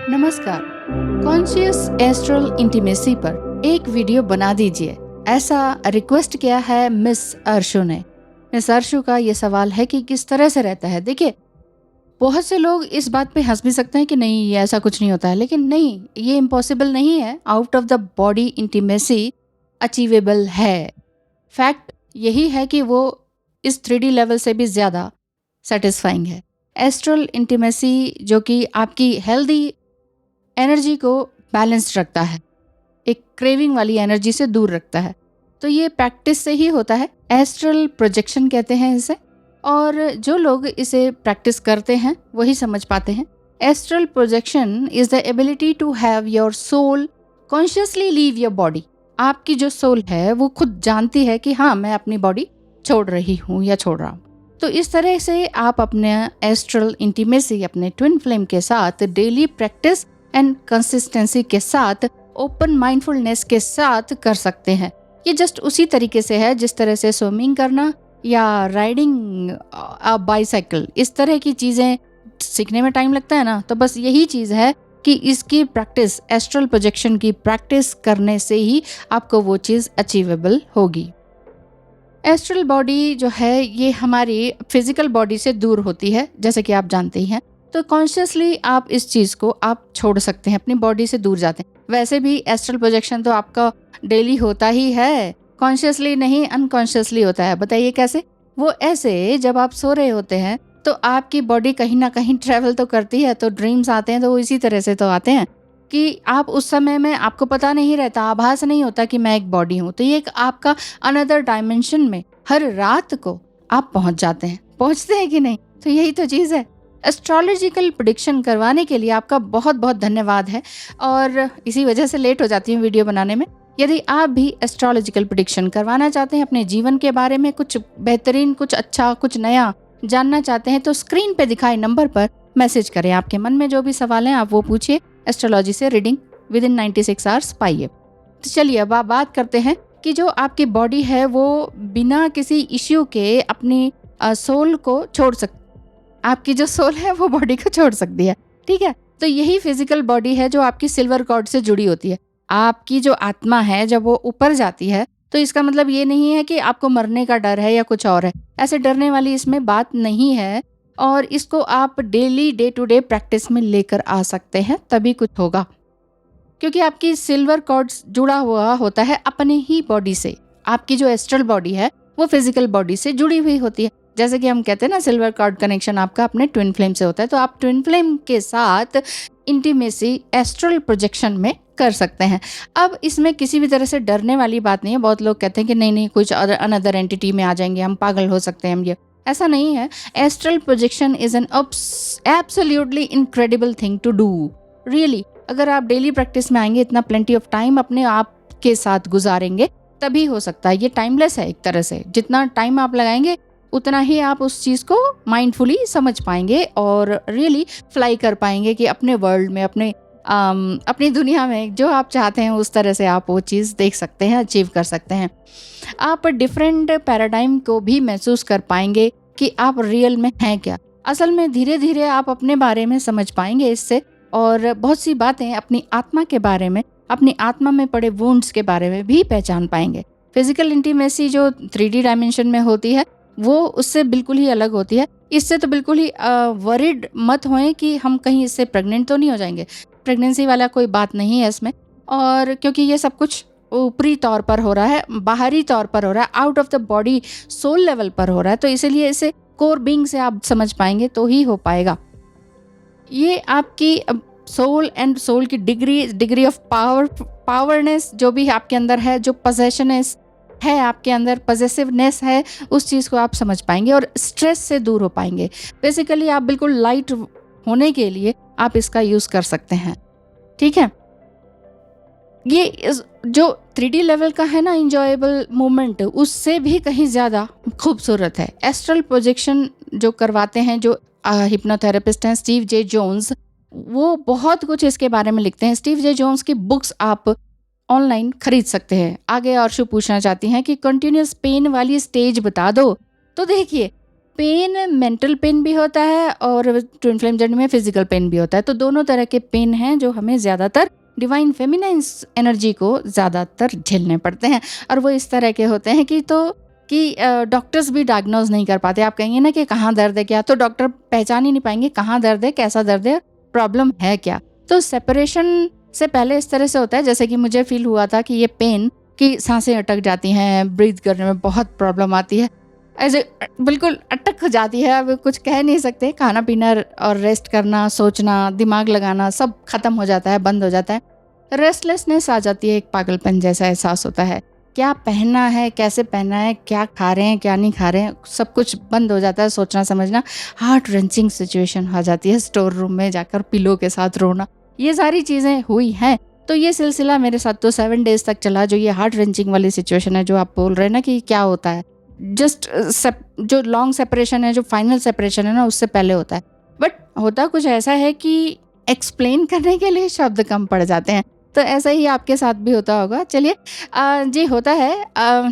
नमस्कार। Conscious astral intimacy पर एक वीडियो बना दीजिए, ऐसा रिक्वेस्ट किया है मिस अर्शु ने। मिस अर्शु का ये सवाल है कि किस तरह से रहता है। देखिए, बहुत से लोग इस बात पे हंस भी सकते हैं कि नहीं, ये ऐसा कुछ नहीं होता है, लेकिन नहीं, ये इम्पॉसिबल नहीं है। Out of the body intimacy achievable है। फैक्ट यही है कि वो इस 3D लेवल से भी ज़्यादा सेटिस्फाइंग है। एस्ट्रल इंटीमेसी जो कि आपकी हेल्दी एनर्जी को बैलेंस्ड रखता है, एक क्रेविंग वाली एनर्जी से दूर रखता है। तो ये प्रैक्टिस से ही होता है। एस्ट्रल प्रोजेक्शन कहते हैं इसे, और जो लोग इसे प्रैक्टिस करते हैं वही समझ पाते हैं। Astral projection is the ability to have your soul consciously leave your body. आपकी जो सोल है वो खुद जानती है कि हाँ, मैं अपनी बॉडी छोड़ रही हूँ या छोड़ रहा हूँ। तो इस तरह से आप अपने एस्ट्रल इंटीमेसी अपने ट्विन फ्लेम के साथ डेली प्रैक्टिस एंड कंसिस्टेंसी के साथ, ओपन माइंडफुलनेस के साथ कर सकते हैं। ये जस्ट उसी तरीके से है जिस तरह से स्विमिंग करना या राइडिंग बाइसाइकिल, इस तरह की चीज़ें सीखने में टाइम लगता है ना, तो बस यही चीज़ है कि इसकी प्रैक्टिस, एस्ट्रल प्रोजेक्शन की प्रैक्टिस करने से ही आपको वो चीज़ अचीवेबल होगी। एस्ट्रल बॉडी जो है ये हमारी फिजिकल बॉडी से दूर होती है, जैसे कि आप जानते ही हैं। तो कॉन्शियसली आप इस चीज़ को आप छोड़ सकते हैं, अपनी बॉडी से दूर जाते हैं। वैसे भी एस्ट्रल प्रोजेक्शन तो आपका डेली होता ही है, कॉन्शियसली नहीं, अनकॉन्शियसली होता है। बताइए कैसे? वो ऐसे, जब आप सो रहे होते हैं तो आपकी बॉडी कहीं ना कहीं ट्रैवल तो करती है, तो ड्रीम्स आते हैं, तो वो इसी तरह से तो आते हैं कि आप उस समय में आपको पता नहीं रहता, आभास नहीं होता कि मैं एक बॉडी हूँ। तो ये एक आपका अनदर डायमेंशन में हर रात को आप पहुंच जाते हैं। पहुंचते हैं कि नहीं? तो यही तो चीज़ है। एस्ट्रोलॉजिकल प्रेडिक्शन करवाने के लिए आपका बहुत बहुत धन्यवाद है, और इसी वजह से लेट हो जाती हूँ वीडियो बनाने में। यदि आप भी एस्ट्रोलॉजिकल प्रेडिक्शन करवाना चाहते हैं, अपने जीवन के बारे में कुछ बेहतरीन, कुछ अच्छा, कुछ नया जानना चाहते हैं, तो स्क्रीन पे दिखाए नंबर पर मैसेज करें। आपके मन में जो भी सवाल हैं आप वो पूछिए। एस्ट्रोलॉजी से रीडिंग विद इन 96 आवर्स पाइए। तो चलिए अब आप बात करते हैं कि जो आपकी बॉडी है वो बिना किसी इश्यू के अपनी सोल को छोड़ सकती, आपकी जो सोल है वो बॉडी को छोड़ सकती है। ठीक है, तो यही फिजिकल बॉडी है जो आपकी सिल्वर कॉर्ड से जुड़ी होती है। आपकी जो आत्मा है जब वो ऊपर जाती है, तो इसका मतलब ये नहीं है कि आपको मरने का डर है या कुछ और है। ऐसे डरने वाली इसमें बात नहीं है, और इसको आप daily, day to day practice में लेकर आ सकते हैं, तभी कुछ होगा। क्योंकि आपकी सिल्वर कॉर्ड्स जुड़ा हुआ होता है अपने ही बॉडी से। आपकी जो एस्ट्रल बॉडी है वो फिजिकल बॉडी से जुड़ी हुई होती है। जैसे कि हम कहते हैं ना, सिल्वर कॉर्ड कनेक्शन आपका अपने ट्विन फ्लेम से होता है। तो आप ट्विन फ्लेम के साथ इंटीमेसी एस्ट्रल प्रोजेक्शन में कर सकते हैं। अब इसमें किसी भी तरह से डरने वाली बात नहीं है। बहुत लोग कहते हैं कि नहीं नहीं, कुछ अनदर एंटिटी में आ जाएंगे, हम पागल हो सकते हैं, हम ये, ऐसा नहीं है। Astral projection is an absolutely incredible thing to do, really. अगर आप डेली प्रैक्टिस में आएंगे, इतना प्लेंटी ऑफ टाइम अपने आप के साथ गुजारेंगे, तभी हो सकता है। ये टाइमलेस है एक तरह से। जितना टाइम आप लगाएंगे उतना ही आप उस चीज़ को माइंडफुली समझ पाएंगे और रियली फ्लाई कर पाएंगे कि अपने वर्ल्ड में, अपनी दुनिया में जो आप चाहते हैं उस तरह से आप वो चीज़ देख सकते हैं, अचीव कर सकते हैं। आप डिफरेंट पैराडाइम को भी महसूस कर पाएंगे कि आप रियल में हैं क्या। असल में धीरे धीरे आप अपने बारे में समझ पाएंगे इससे, और बहुत सी बातें अपनी आत्मा के बारे में, अपनी आत्मा में पड़े वुंड्स के बारे में भी पहचान पाएंगे। फिजिकल इंटीमेसी जो 3D डायमेंशन में होती है वो उससे बिल्कुल ही अलग होती है। इससे तो बिल्कुल ही वरिड मत होएं कि हम कहीं इससे प्रेग्नेंट तो नहीं हो जाएंगे। प्रेगनेंसी वाला कोई बात नहीं है इसमें, और क्योंकि ये सब कुछ ऊपरी तौर पर हो रहा है, बाहरी तौर पर हो रहा है, out of the body soul level पर हो रहा है। तो इसीलिए इसे कोर बीइंग से आप समझ पाएंगे तो ही हो पाएगा। ये आपकी सोल एंड सोल की डिग्री ऑफ पावरनेस जो भी आपके अंदर है, जो पजेशनेस है आपके अंदर, पजेसिवनेस है, उस चीज़ को आप समझ पाएंगे और स्ट्रेस से दूर हो पाएंगे। बेसिकली आप बिल्कुल लाइट होने के लिए आप इसका यूज़ कर सकते हैं। ठीक है, ये जो 3D लेवल का है ना इंजॉयबल मोमेंट, उससे भी कहीं ज़्यादा खूबसूरत है। एस्ट्रल प्रोजेक्शन जो करवाते हैं, जो हिप्नोथेरेपिस्ट हैं स्टीव जे जोन्स, वो बहुत कुछ इसके बारे में लिखते हैं। स्टीव जे जोन्स की बुक्स आप ऑनलाइन खरीद सकते हैं। आगे अर्शु पूछना चाहती हैं कि कंटिन्यूस पेन वाली स्टेज बता दो। तो देखिए, पेन मेंटल पेन भी होता है और ट्विन फ्लेम जर्नी में फिजिकल पेन भी होता है। तो दोनों तरह के पेन हैं जो हमें ज़्यादातर डिवाइन फेमिनाइन एनर्जी को ज़्यादातर झेलने पड़ते हैं। और वो इस तरह के होते हैं कि डॉक्टर्स भी डायग्नोज नहीं कर पाते। आप कहेंगे ना कि कहाँ दर्द है क्या, तो डॉक्टर पहचान ही नहीं पाएंगे कहाँ दर्द है, कैसा दर्द है, प्रॉब्लम है क्या। तो सेपरेशन से पहले इस तरह से होता है जैसे कि मुझे फील हुआ था कि ये पेन की सांसें अटक जाती हैं, ब्रीथ करने में बहुत प्रॉब्लम आती है, ऐसे बिल्कुल अटक जाती है, अब कुछ कह नहीं सकते। खाना पीना और रेस्ट करना, सोचना, दिमाग लगाना सब खत्म हो जाता है, बंद हो जाता है। रेस्टलेसनेस आ जाती है, एक पागलपन जैसा एहसास होता है। क्या पहनना है, कैसे पहनना है, क्या खा रहे हैं, क्या नहीं खा रहे हैं, सब कुछ बंद हो जाता है, सोचना समझना। हार्ट रेंचिंग सिचुएशन आ जाती है, स्टोर रूम में जाकर पिलो के साथ रोना, ये सारी चीज़ें हुई हैं। तो ये सिलसिला मेरे साथ तो 7 डेज तक चला। जो ये हार्ट रेंचिंग वाली सिचुएशन है, जो आप बोल रहे हैं ना कि क्या होता है, जस्ट जो लॉन्ग सेपरेशन है, जो फाइनल सेपरेशन है ना, उससे पहले होता है। बट होता कुछ ऐसा है कि एक्सप्लेन करने के लिए शब्द कम पड़ जाते हैं। तो ऐसा ही आपके साथ भी होता होगा। चलिए जी, होता है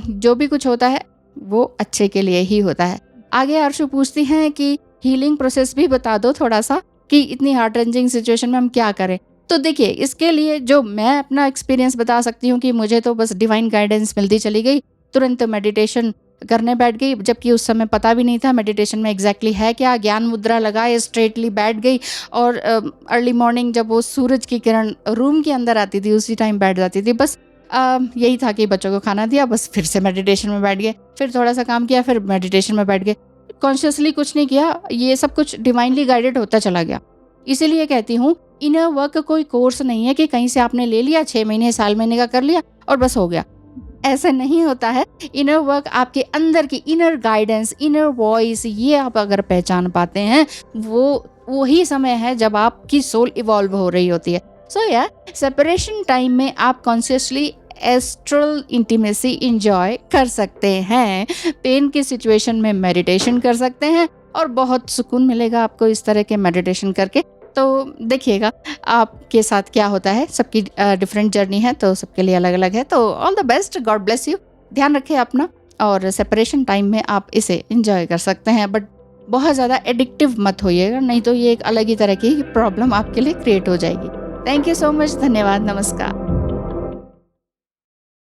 जो भी कुछ होता है वो अच्छे के लिए ही होता है। आगे अर्शु पूछती हैं कि हीलिंग प्रोसेस भी बता दो थोड़ा सा, कि इतनी हार्ट रेंजिंग सिचुएशन में हम क्या करें। तो देखिए, इसके लिए जो मैं अपना एक्सपीरियंस बता सकती हूँ कि मुझे तो बस डिवाइन गाइडेंस मिलती चली गई, तुरंत मेडिटेशन करने बैठ गई, जबकि उस समय पता भी नहीं था मेडिटेशन में एग्जैक्टली है क्या। ज्ञान मुद्रा लगाए, स्ट्रेटली बैठ गई और अर्ली मॉर्निंग जब वो सूरज की किरण रूम के अंदर आती थी उसी टाइम बैठ जाती थी। बस यही था कि बच्चों को खाना दिया, बस फिर से मेडिटेशन में बैठ गए, फिर थोड़ा सा काम किया, फिर मेडिटेशन में बैठ गए। कॉन्शियसली कुछ नहीं किया, ये सब कुछ डिवाइनली गाइडेड होता चला गया। इसीलिए कहती हूँ, इनर वर्क कोई कोर्स नहीं है कि कहीं से आपने ले लिया, 6 महीने साल महीने का कर लिया और बस हो गया। ऐसा नहीं होता है। इनर वर्क आपके अंदर की इनर गाइडेंस, इनर वॉइस, ये आप अगर पहचान पाते हैं, वो वही समय है जब आपकी सोल इवॉल्व हो रही होती है। सो या सेपरेशन टाइम में आप कॉन्शियसली एस्ट्रल इंटीमेसी इंजॉय कर सकते हैं। पेन की सिचुएशन में मेडिटेशन कर सकते हैं और बहुत सुकून मिलेगा आपको इस तरह के मेडिटेशन करके। तो देखिएगा आपके साथ क्या होता है। सबकी डिफरेंट जर्नी है, तो सबके लिए अलग अलग है। तो all the best, God bless you. ध्यान रखें अपना, और सेपरेशन टाइम में आप इसे एंजॉय कर सकते हैं, बट बहुत ज़्यादा एडिक्टिव मत होइएगा, नहीं तो ये एक अलग ही तरह की प्रॉब्लम आपके लिए क्रिएट हो जाएगी। थैंक यू सो मच, धन्यवाद, नमस्कार।